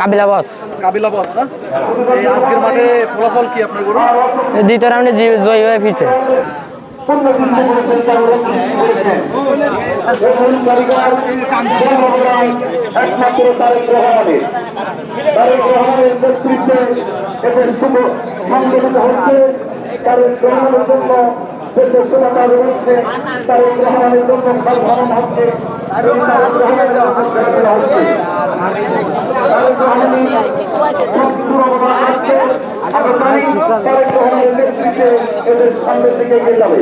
কাবিলা বস। কাবিলা বস না? এই আজকের মাঠে ফলাফল কি আপনার গরু? দ্বিতীয় রাউন্ডে জয়ী হয়ে ফিরছে। দেশের সেবা রয়েছে তার গ্রহণের জন্য ভ্রমণ হচ্ছে এদের সামনের দিকে এগিয়ে যাবে।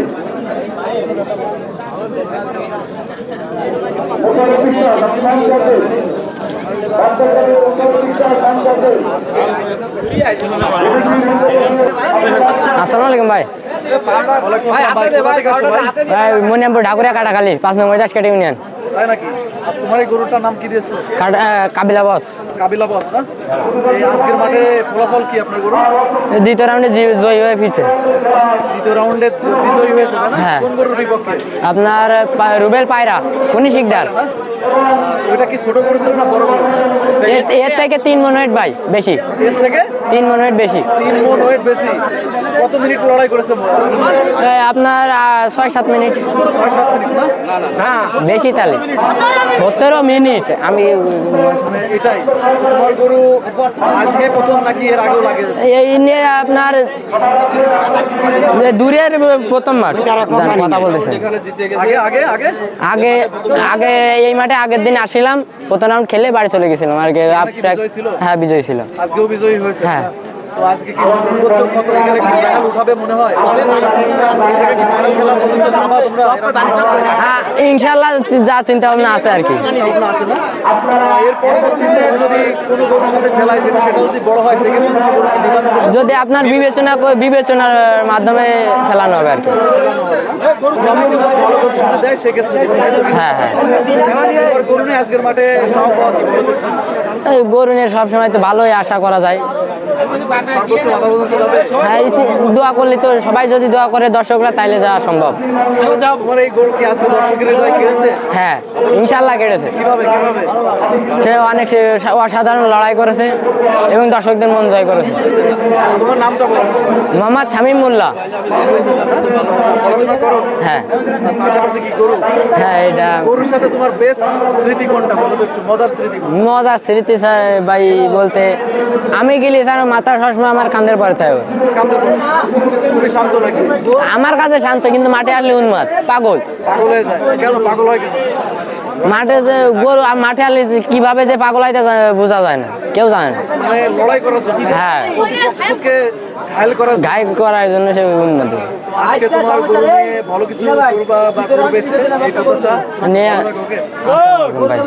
বিশ্বাস আপনি নাম করছেন আসসালামু আলাইকুম ভাই। ভাই মনিরামপুর ঢাকুরিয়া কাটাখালী 5 নম্বর দাসকাটি ইউনিয়ন। তাই নাকি? তোমার এই গরুটার নাম কি দিয়েছো? কাবিলা বস। কাবিলা বস না? এই আজকের মাঠে ফলাফল কি আপনার গরু? দ্বিতীয় রাউন্ডে জয়ী হয়ে ফিরছে। দ্বিতীয় রাউন্ডে বিজয়ী হয়েছে তাই না? হ্যাঁ। কোন গরুর বিপক্ষে? আপনার রুবেল পায়রা কোনি শিকদার। ওইটা কি ছোট গরু ছিল না বড় গরু? এর থেকে 3 মন ওয়েট ভাই বেশি। এর থেকে 3 মন ওয়েট বেশি। 3 মণ ওয়েট বেশি। কত মিনিট লড়াই করেছে? আপনার 6-7 মিনিট। 6-7 মিনিট না? না বেশি তাহলে 17 মিনিট। আমি মানে এটাই তোমার গরু আজকে প্রথম নাকি এর আগেও লাগে? এই নিয়ে আপনার দূরের প্রথম মাঠ কথা বলতেছেন। আগে আগে আগে আগে আগে এই মাঠে আগের দিন আসছিলাম, প্রথম রাউন্ড খেলে বাড়ি চলে গেছিলাম আর কি। হ্যাঁ বিজয় ছিল। আজকেও বিজয়ী হয়েছে। হ্যাঁ। তো আজকে কি সর্বোচ্চ কত গেলে কি মেডাল উঠাবে মনে হয়? এই জায়গায় কি ফাইনাল খেলা পর্যন্ত যাবা তোমরা? হ্যাঁ ইনশাআল্লাহ যা চিন্তা ভাবনা আছে আর কি। ভাবনা আছে না? এর পরবর্তীতে যদি কোনো গরুর সাথে খেলায় যেটা সেটা যদি বড় হয় সেক্ষেত্রে তুমি গরু কি দিবা? যদি আপনার বিবেচনার মাধ্যমে খেলানো হবে আর কি। আমি যদি ভালো গরুর সাথে দেয় সেক্ষেত্রে দিবা, তাই তো? হ্যাঁ হ্যাঁ। এবার গরু নিয়ে আজকের মাঠে চাও পাওয়া কি বলবো? এই গরু নিয়ে সবসময় তো ভালোই আশা করা যায়। সর্বোচ্চ মাথা পর্যন্ত যাবে? হ্যাঁ দোয়া করলে তো সবাই যদি দোয়া করে দর্শকরা তাইলে যাওয়া সম্ভব। তোমার এই গরু কি আজকে দর্শকের হৃদয় কেড়েছে? হ্যাঁ ইনশাআল্লাহ কেটেছে। কিভাবে কিভাবে? সে অনেক অসাধারণ লড়াই করেছে এবং দর্শকদের মন জয় করেছে। তোমার নামটা বলো। মোহাম্মদ শামীম মোল্লা। পড়াশোনা করো? হ্যাঁ পাশাপাশি কি গরু? হ্যাঁ এটা গরুর সাথে তোমার বেস্ট স্মৃতি কোনটা বলো তো, একটু মজার স্মৃতি কোনটা? মজার স্মৃতি স্যার ভাই বলতে আমি গেলি স্যার মাথা সবসময় আমার কান্দের পরে থাকে। কান্দে পড়ে? খুবই শান্ত নাকি? আমার কাছে শান্ত কিন্তু মাঠে আসলে উন্মাদ পাগল। পাগল হয়ে যায় কেন? পাগল হয় কেন? মাঠে যে গরু মাঠে আসলে কিভাবে যে পাগল হয় তা বোঝা যায় না, কেউ জানে না। মানে লড়াই করার জন্য? হ্যাঁ প্রতিপক্ষকে ঘায়ল করার জন্য? গায়ে করার জন্য সে উন্মাদ। আজকে তোমার গরু নিয়ে ভালো কিছু করবা বা করবে এই প্রত্যাশা নিয়ে ভালো থাকো, okay? ভাই।